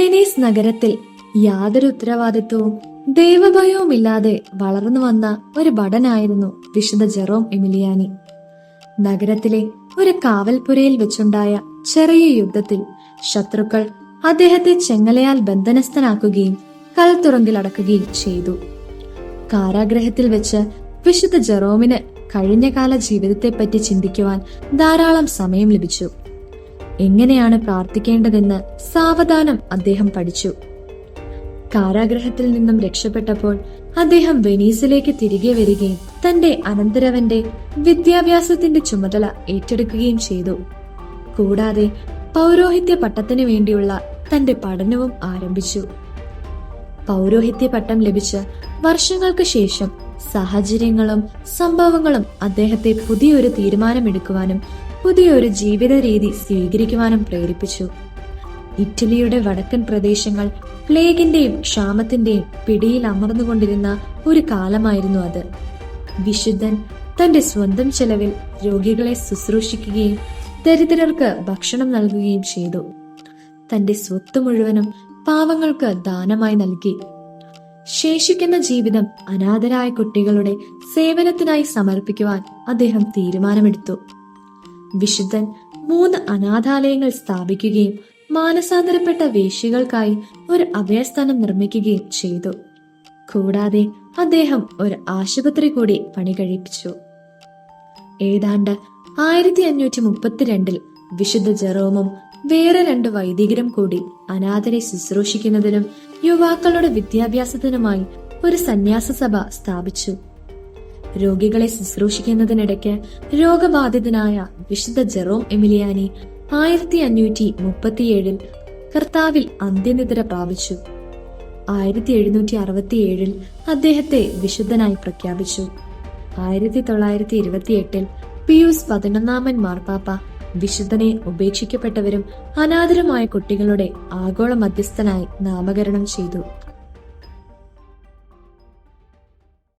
Venice നഗരത്തിൽ യാതൊരു ഉത്തരവാദിത്വവും ദൈവഭയവുമില്ലാതെ വളർന്നു വന്ന ഒരു ഭടനായിരുന്നു വിശുദ്ധ ജെറോം എമിലിയാനി. നഗരത്തിലെ ഒരു കാവൽപ്പുരയിൽ വെച്ചുണ്ടായ ചെറിയ യുദ്ധത്തിൽ ശത്രുക്കൾ അദ്ദേഹത്തെ ചെങ്ങലയാൽ ബന്ധനസ്ഥനാക്കുകയും കൽത്തുറങ്കിലടക്കുകയും ചെയ്തു. കാരാഗ്രഹത്തിൽ വെച്ച് വിശുദ്ധ ജെറോമിന് കഴിഞ്ഞകാല ജീവിതത്തെപ്പറ്റി ചിന്തിക്കുവാൻ ധാരാളം സമയം ലഭിച്ചു. എങ്ങനെയാണ് പ്രാർത്ഥിക്കേണ്ടതെന്ന് സാവധാനം അദ്ദേഹം പഠിച്ചു. കാരാഗ്രഹത്തിൽ നിന്നും രക്ഷപ്പെട്ടപ്പോൾ അദ്ദേഹം വെനീസിലേക്ക് തിരികെ വരികയും തന്റെ അനന്തരവന്റെ വിദ്യാഭ്യാസത്തിന്റെ ചുമതല ഏറ്റെടുക്കുകയും ചെയ്തു. കൂടാതെ പൗരോഹിത്യ പട്ടത്തിനു വേണ്ടിയുള്ള തന്റെ പഠനവും ആരംഭിച്ചു. പൗരോഹിത്യ പട്ടം ലഭിച്ച് വർഷങ്ങൾക്ക് ശേഷം സാഹചര്യങ്ങളും സംഭവങ്ങളും അദ്ദേഹത്തെ പുതിയൊരു തീരുമാനമെടുക്കുവാനും പുതിയൊരു ജീവിത രീതി സ്വീകരിക്കുവാനും പ്രേരിപ്പിച്ചു. ഇറ്റലിയുടെ വടക്കൻ പ്രദേശങ്ങൾ പ്ലേഗിന്റെയും ക്ഷാമത്തിന്റെയും പിടിയിൽ അമർന്നുകൊണ്ടിരുന്ന ഒരു കാലമായിരുന്നു അത്. വിശുദ്ധൻ തന്റെ സ്വന്തം ചെലവിൽ രോഗികളെ ശുശ്രൂഷിക്കുകയും ദരിദ്രർക്ക് ഭക്ഷണം നൽകുകയും ചെയ്തു. തന്റെ സ്വത്ത് മുഴുവനും പാവങ്ങൾക്ക് ദാനമായി നൽകി. ശേഷിക്കുന്ന ജീവിതം അനാഥരായ കുട്ടികളുടെ സേവനത്തിനായി സമർപ്പിക്കുവാൻ അദ്ദേഹം തീരുമാനമെടുത്തു. വിശുദ്ധൻ 3 അനാഥാലയങ്ങൾ സ്ഥാപിക്കുകയും മാനസാന്തരപ്പെട്ട വേശ്യകൾക്കായി ഒരു അഭയസ്ഥാനം നിർമ്മിക്കുകയും ചെയ്തു. കൂടാതെ അദ്ദേഹം ഒരു ആശുപത്രി കൂടി പണി കഴിപ്പിച്ചു. ഏതാണ്ട് 1532 വിശുദ്ധ ജെറോമും വേറെ 2 വൈദികരും കൂടി അനാഥരെ ശുശ്രൂഷിക്കുന്നതിനും യുവാക്കളുടെ വിദ്യാഭ്യാസത്തിനുമായി ഒരു സന്യാസ സഭ സ്ഥാപിച്ചു. രോഗികളെ ശുശ്രൂഷിക്കുന്നതിനിടയ്ക്ക് രോഗബാധിതനായ വിശുദ്ധ ജെറോം എമിലിയാനി 1537 കർത്താവിൽ അന്ത്യനിദ്ര പ്രാപിച്ചു. 1767 അദ്ദേഹത്തെ വിശുദ്ധനായി പ്രഖ്യാപിച്ചു. 1928 പിയൂസ് 11 മാർപ്പാപ്പ വിശുദ്ധനെ ഉപേക്ഷിക്കപ്പെട്ടവരും അനാഥരുമായ കുട്ടികളുടെ ആഗോള മധ്യസ്ഥനായി നാമകരണം ചെയ്തു.